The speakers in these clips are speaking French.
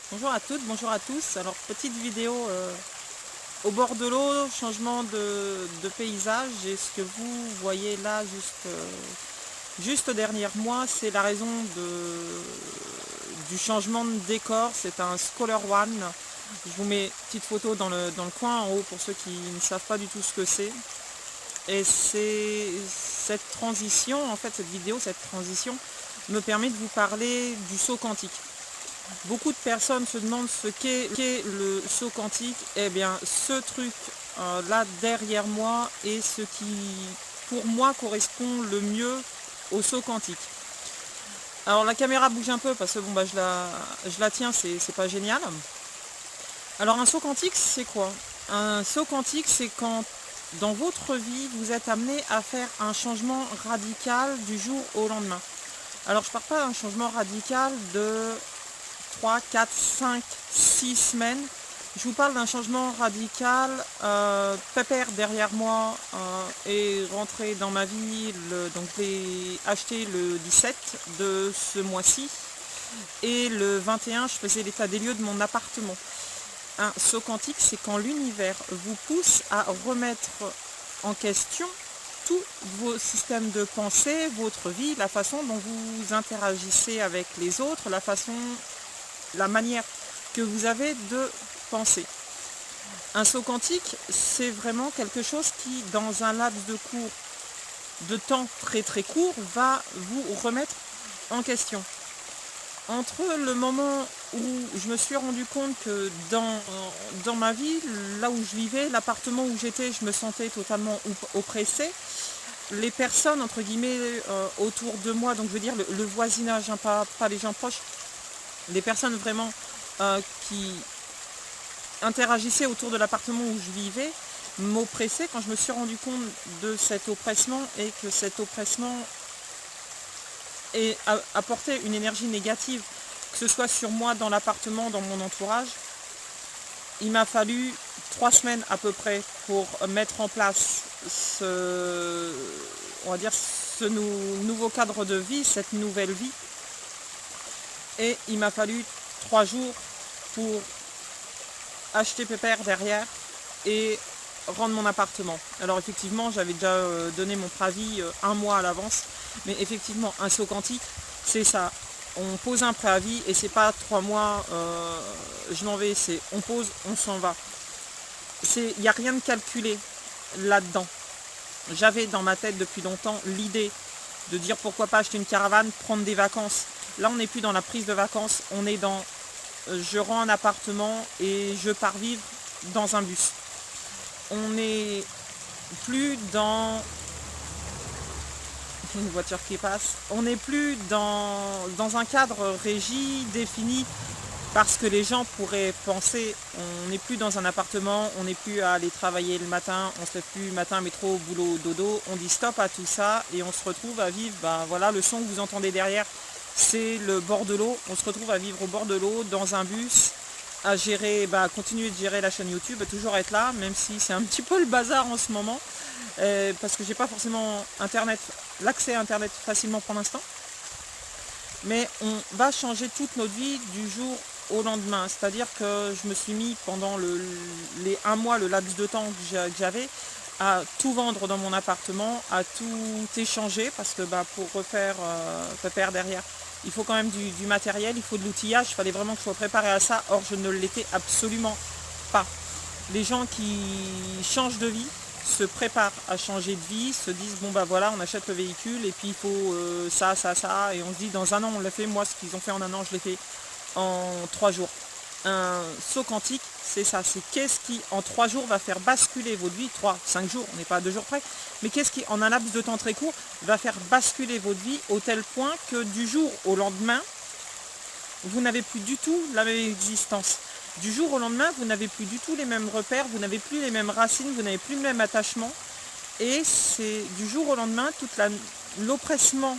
Bonjour à toutes, bonjour à tous. Alors petite vidéo au bord de l'eau, changement de paysage. Et ce que vous voyez là juste derrière moi, c'est la raison du changement de décor. C'est un Scholar One. Je vous mets une petite photo dans le coin en haut pour ceux qui ne savent pas du tout ce que c'est. Et c'est cette transition, en fait cette vidéo, cette transition me permet de vous parler du saut quantique. Beaucoup de personnes se demandent ce qu'est le saut quantique. Eh bien, ce truc là derrière moi est ce qui, pour moi, correspond le mieux au saut quantique. Alors la caméra bouge un peu parce que bon bah je la tiens, c'est pas génial. Alors un saut quantique, c'est quoi? Un saut quantique, c'est quand dans votre vie vous êtes amené à faire un changement radical du jour au lendemain. Alors je ne parle pas d'un changement radical de 3, 4, 5, 6 semaines. Je vous parle d'un changement radical. Pépère derrière moi est rentré dans ma vie, donc je l'ai acheté le 17 de ce mois-ci. Et le 21, je faisais l'état des lieux de mon appartement. Un saut quantique, c'est quand l'univers vous pousse à remettre en question tous vos systèmes de pensée, votre vie, la façon dont vous interagissez avec les autres, la manière que vous avez de penser. Un saut quantique, c'est vraiment quelque chose qui, dans un laps de temps très très court, va vous remettre en question. Entre le moment où je me suis rendu compte que dans ma vie, là où je vivais, l'appartement où j'étais, je me sentais totalement oppressée. Les personnes, entre guillemets, autour de moi, donc je veux dire le voisinage, hein, pas les gens proches, les personnes vraiment qui interagissaient autour de l'appartement où je vivais, m'oppressaient quand je me suis rendu compte de cet oppressement et que cet oppressement apportait une énergie négative, que ce soit sur moi, dans l'appartement, dans mon entourage. Il m'a fallu 3 semaines à peu près pour mettre en place on va dire, ce nouveau cadre de vie, cette nouvelle vie. Et il m'a fallu 3 jours pour acheter pépère derrière et rendre mon appartement. Alors effectivement, j'avais déjà donné mon préavis un mois à l'avance, mais effectivement, un saut quantique, c'est ça. On pose un préavis et c'est pas 3 mois, je m'en vais, c'est on pose, on s'en va. Il n'y a rien de calculé là-dedans. J'avais dans ma tête depuis longtemps l'idée de dire pourquoi pas acheter une caravane, prendre des vacances. Là, on n'est plus dans la prise de vacances, on est dans je rends un appartement et je pars vivre dans un bus. On n'est plus dans une voiture qui passe. On n'est plus dans un cadre régi, défini, parce que les gens pourraient penser, on n'est plus dans un appartement, on n'est plus à aller travailler le matin, on se lève plus matin, métro, boulot, dodo, on dit stop à tout ça et on se retrouve à vivre, voilà, le son que vous entendez derrière, c'est le bord de l'eau. On se retrouve à vivre au bord de l'eau, dans un bus, à gérer, continuer de gérer la chaîne YouTube, toujours être là, même si c'est un petit peu le bazar en ce moment, parce que j'ai pas forcément l'accès à Internet facilement pour l'instant. Mais on va changer toute notre vie du jour au lendemain. C'est-à-dire que je me suis mis pendant les 1 mois, le laps de temps que j'avais, à tout vendre dans mon appartement, à tout échanger, parce que pour refaire pépère derrière, il faut quand même du matériel, il faut de l'outillage, il fallait vraiment que je sois préparée à ça, or je ne l'étais absolument pas. Les gens qui changent de vie se préparent à changer de vie, se disent bon voilà, on achète le véhicule et puis il faut ça, et on se dit dans un an on l'a fait. Moi, ce qu'ils ont fait en un an, je l'ai fait en 3 jours. Un saut quantique, c'est ça, c'est qu'est-ce qui en 3 jours va faire basculer votre vie, 3, 5 jours, on n'est pas à 2 jours près, mais qu'est-ce qui en un laps de temps très court va faire basculer votre vie au tel point que du jour au lendemain, vous n'avez plus du tout la même existence. Du jour au lendemain, vous n'avez plus du tout les mêmes repères, vous n'avez plus les mêmes racines, vous n'avez plus le même attachement. Et c'est du jour au lendemain, l'oppressement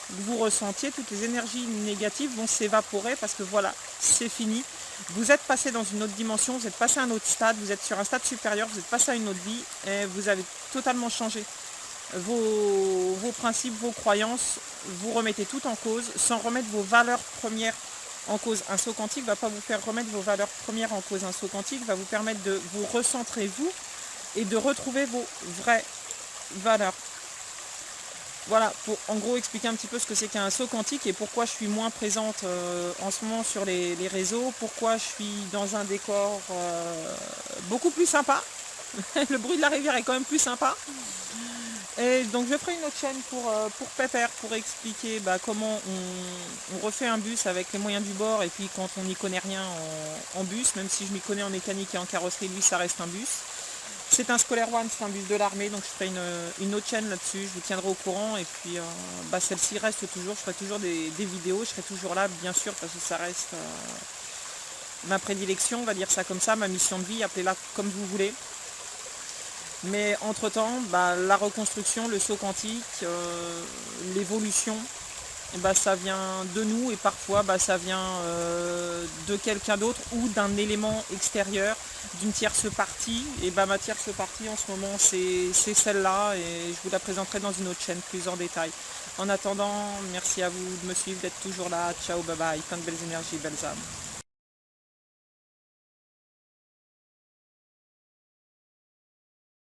que vous ressentiez, toutes les énergies négatives vont s'évaporer parce que voilà, c'est fini. Vous êtes passé dans une autre dimension, vous êtes passé à un autre stade, vous êtes sur un stade supérieur, vous êtes passé à une autre vie et vous avez totalement changé vos principes, vos croyances, vous remettez tout en cause sans remettre vos valeurs premières en cause. Un saut quantique ne va pas vous faire remettre vos valeurs premières en cause. Un saut quantique va vous permettre de vous recentrer vous et de retrouver vos vraies valeurs. Voilà, pour en gros expliquer un petit peu ce que c'est qu'un saut quantique et pourquoi je suis moins présente en ce moment sur les réseaux, pourquoi je suis dans un décor beaucoup plus sympa. Le bruit de la rivière est quand même plus sympa. Et donc je ferai une autre chaîne pour Pépère, pour expliquer comment on refait un bus avec les moyens du bord et puis quand on n'y connaît rien en bus, même si je m'y connais en mécanique et en carrosserie, lui ça reste un bus. C'est un Scolaire One, c'est un bus de l'armée, donc je ferai une autre chaîne là-dessus, je vous tiendrai au courant et puis celle-ci reste toujours, je ferai toujours des vidéos, je serai toujours là bien sûr parce que ça reste ma prédilection, on va dire ça comme ça, ma mission de vie, appelez-la comme vous voulez. Mais entre-temps, la reconstruction, le saut quantique, l'évolution, ça vient de nous et parfois ça vient de quelqu'un d'autre ou d'un élément extérieur, d'une tierce partie. Et ma tierce partie en ce moment c'est celle-là et je vous la présenterai dans une autre chaîne plus en détail. En attendant, merci à vous de me suivre, d'être toujours là. Ciao, bye bye, plein de belles énergies, belles âmes.